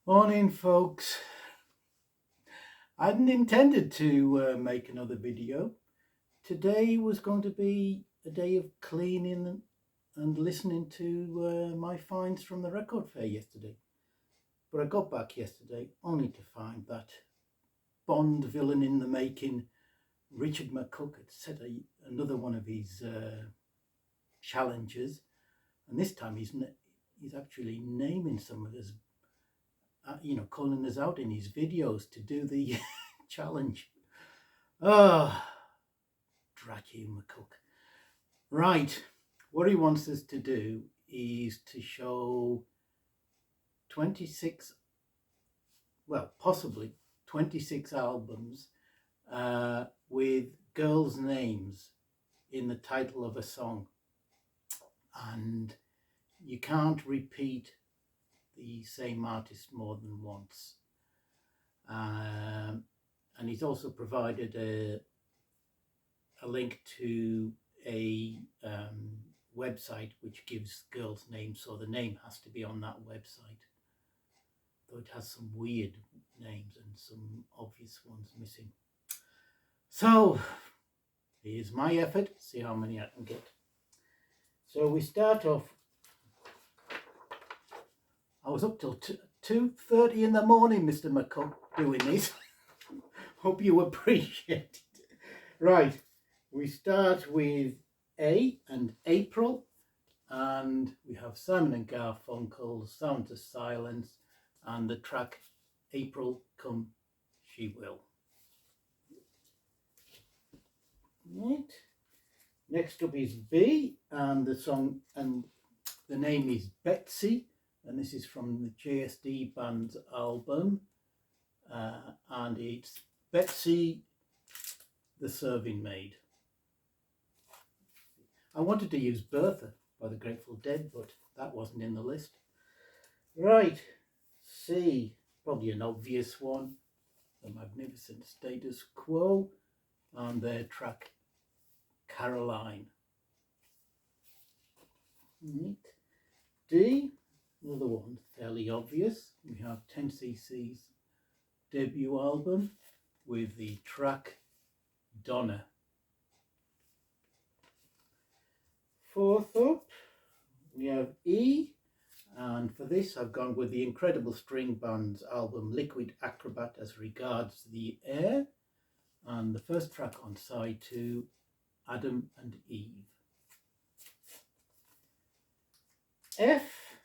Morning, folks. I hadn't intended to make another video. Today was going to be a day of cleaning and listening to my finds from the record fair yesterday. But I got back yesterday only to find that Bond villain in the making, Richard McCook, had set another one of his challenges, and this time he's actually naming some of us, calling us out in his videos to do the challenge. Drat you, McCook. Right, what he wants us to do is to show possibly 26 albums with girls' names in the title of a song. And you can't repeat the same artist more than once. And he's also provided a link to a website which gives girls' names, so the name has to be on that website, though it has some weird names and some obvious ones missing. So here's my effort, see how many I can get. So we start off. I was up till 2:30 in the morning, Mr. McCook, doing this. Hope you appreciate it. Right, we start with A and April, and we have Simon and Garfunkel, Sound of Silence, and the track April Come She Will. Right. Next up is B, and the song and the name is Betsy, and this is from the JSD Band's album, and it's Betsy the Serving Maid. I wanted to use Bertha by the Grateful Dead, but that wasn't in the list. Right, C, probably an obvious one, the Magnificent Status Quo, and their track Caroline. Right. D, another one fairly obvious. We have 10cc's debut album with the track Donna. Fourth up, we have E, and for this I've gone with the Incredible String Band's album Liquid Acrobat as regards the air, and the first track on side 2, Adam and Eve. F,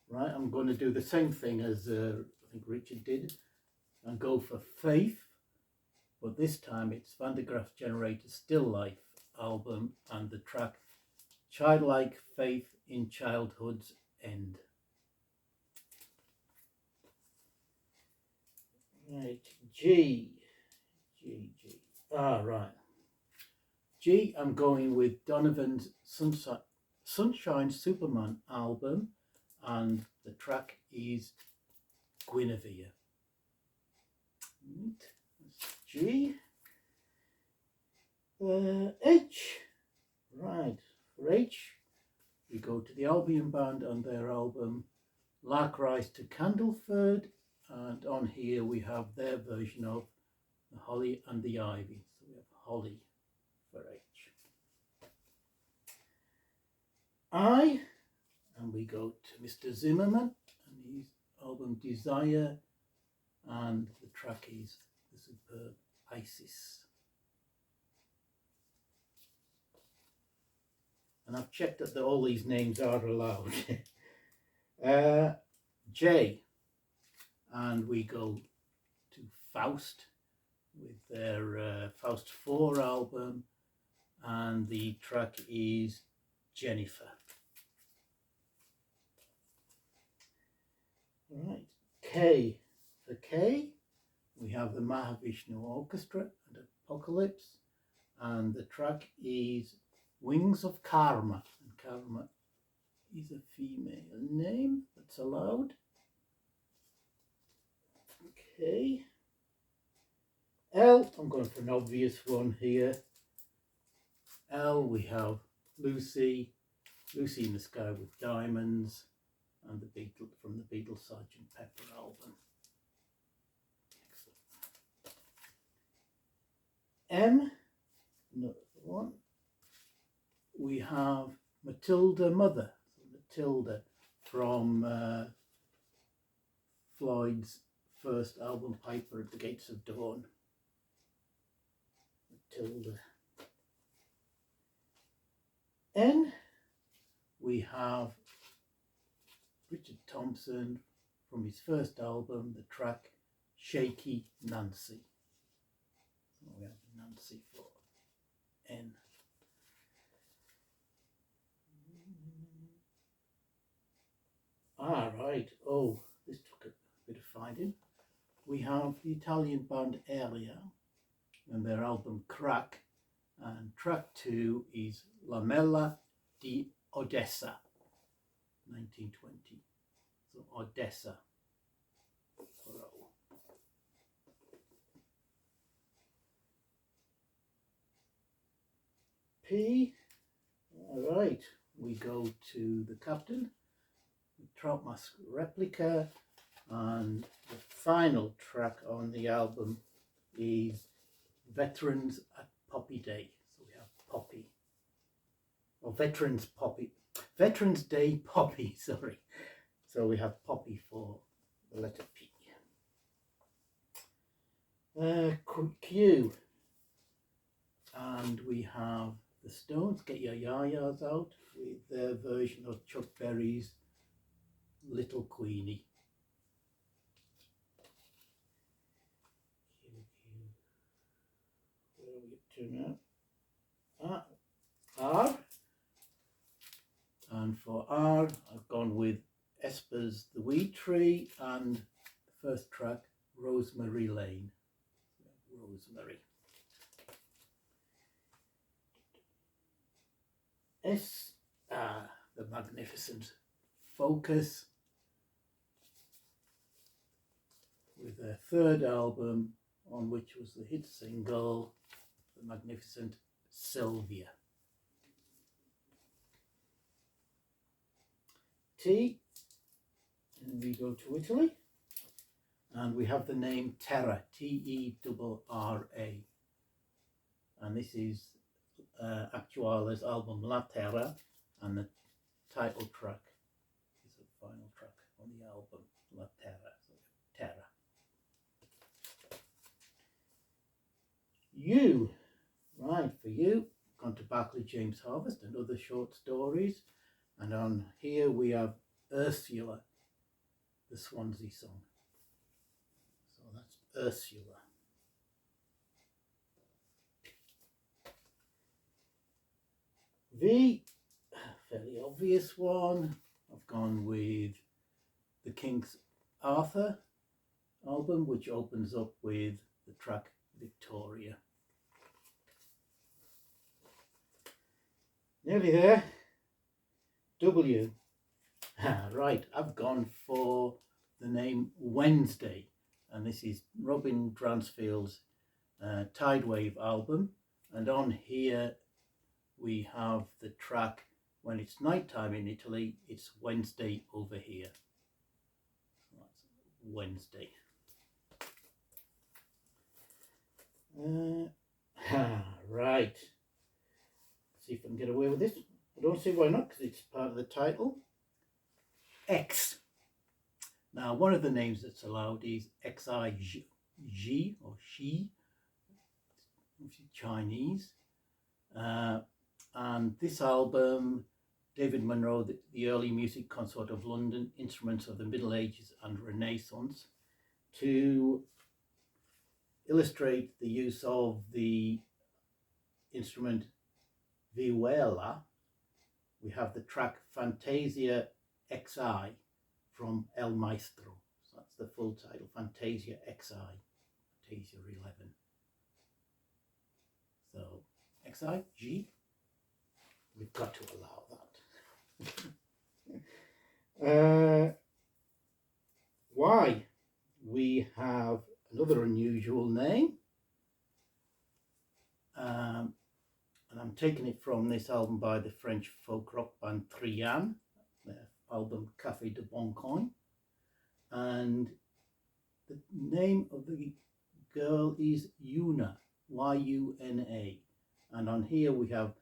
right, I'm going to do the same thing as I think Richard did and go for Faith, but this time it's Van de Graaff Generator's Still Life album and the track Childlike Faith in Childhood's End. Right, G. Right. G, I'm going with Donovan's Sunshine Superman album, and the track is Guinevere. Right, that's G. H. Right, for H, we go to the Albion Band and their album Lark Rise to Candleford, and on here we have their version of The Holly and the Ivy. So we have Holly for H. I, and we go to Mr. Zimmerman and his album Desire, and the track is the superb Isis. And I've checked that all these names are allowed. J, and we go to Faust with their Faust 4 album, and the track is Jennifer. Right, K. For K, we have the Mahavishnu Orchestra and Apocalypse, and the track is Wings of Karma, and Karma is a female name that's allowed. Okay. L, I'm going for an obvious one here. L, we have Lucy in the Sky with Diamonds, Sgt. Pepper album. Excellent. M, another one. We have Matilda Mother. So Matilda from Floyd's first album, Piper at the Gates of Dawn. Matilda. N, we have Richard Thompson from his first album, the track Shaky Nancy. So we have Nancy for N. Right. Oh, this took a bit of finding. We have the Italian band Area and their album Crack, and track 2 is Lamella di Odessa, 1920. So Odessa. P. All right, we go to the Captain, the Trout Mask Replica, and the final track on the album is Veterans at Poppy Day. So we have Poppy, or Veterans Day Poppy, sorry. So we have Poppy for the letter P. Q, and we have the Stones, Get Your Yayas Out, with their version of Chuck Berry's Little Queenie. Where are we up to now? R. And for R, I've gone with Esper's The Weed Tree and the first track, Rosemary Lane. Rosemary. S, the magnificent Focus, with their third album, on which was the hit single, the magnificent Sylvia. T, and we go to Italy, and we have the name Terra, T-E-R-R-A, and this is Actuale's album La Terra, and the title track is the final track on the album, La Terra, so Terra. U, right, for you, gone to Barclay James Harvest and other short stories, and on here we have Ursula, the Swansea song. So that's Ursula. V, fairly obvious one. I've gone with the King's Arthur album, which opens up with the track Victoria. Nearly there. W. Right, I've gone for the name Wednesday, and this is Robin Dransfield's Tidewave album, and on here we have the track When It's Nighttime in Italy, It's Wednesday Over Here. So that's Wednesday. Right. See if I can get away with this. I don't see why not, because it's part of the title. X. Now, one of the names that's allowed is X-I-G or She, Chinese. And this album, David Munro, the Early Music Consort of London, Instruments of the Middle Ages and Renaissance, to illustrate the use of the instrument vihuela, we have the track Fantasia XI from El Maestro. So that's the full title, Fantasia XI, Fantasia 11. So XI, G, we've got to allow that. Y, we have another unusual name. And I'm taking it from this album by the French folk rock band Trian, their album Café de Bon Coin. name of the girl is Yuna, Y-U-N-A. And on here we have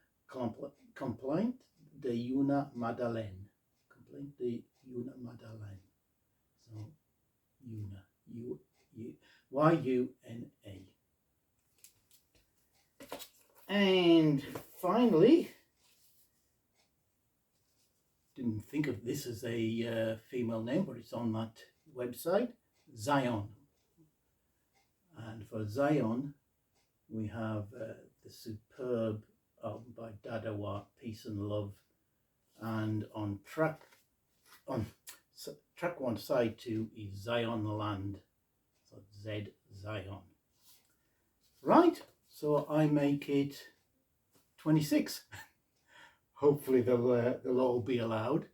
complaint de Yuna Madeleine. Complaint de Yuna Madeleine. So Yuna, Y-U-N-A. And finally, didn't think of this as a female name, but it's on that website, Zion. And for Zion, we have the superb album by Dadawa, Peace and Love, and on track 1, side 2 is Zion Land, so Z Zion. Right, so I make it 26. Hopefully they'll all be allowed,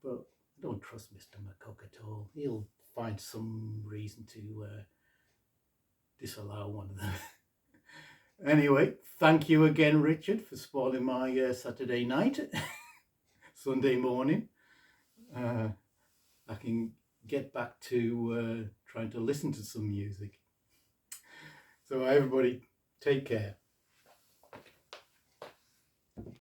but I don't trust Mr. McCook at all. He'll find some reason to disallow one of them. Anyway, thank you again, Richard, for spoiling my Saturday night, Sunday morning. I can get back to trying to listen to some music. So everybody, take care.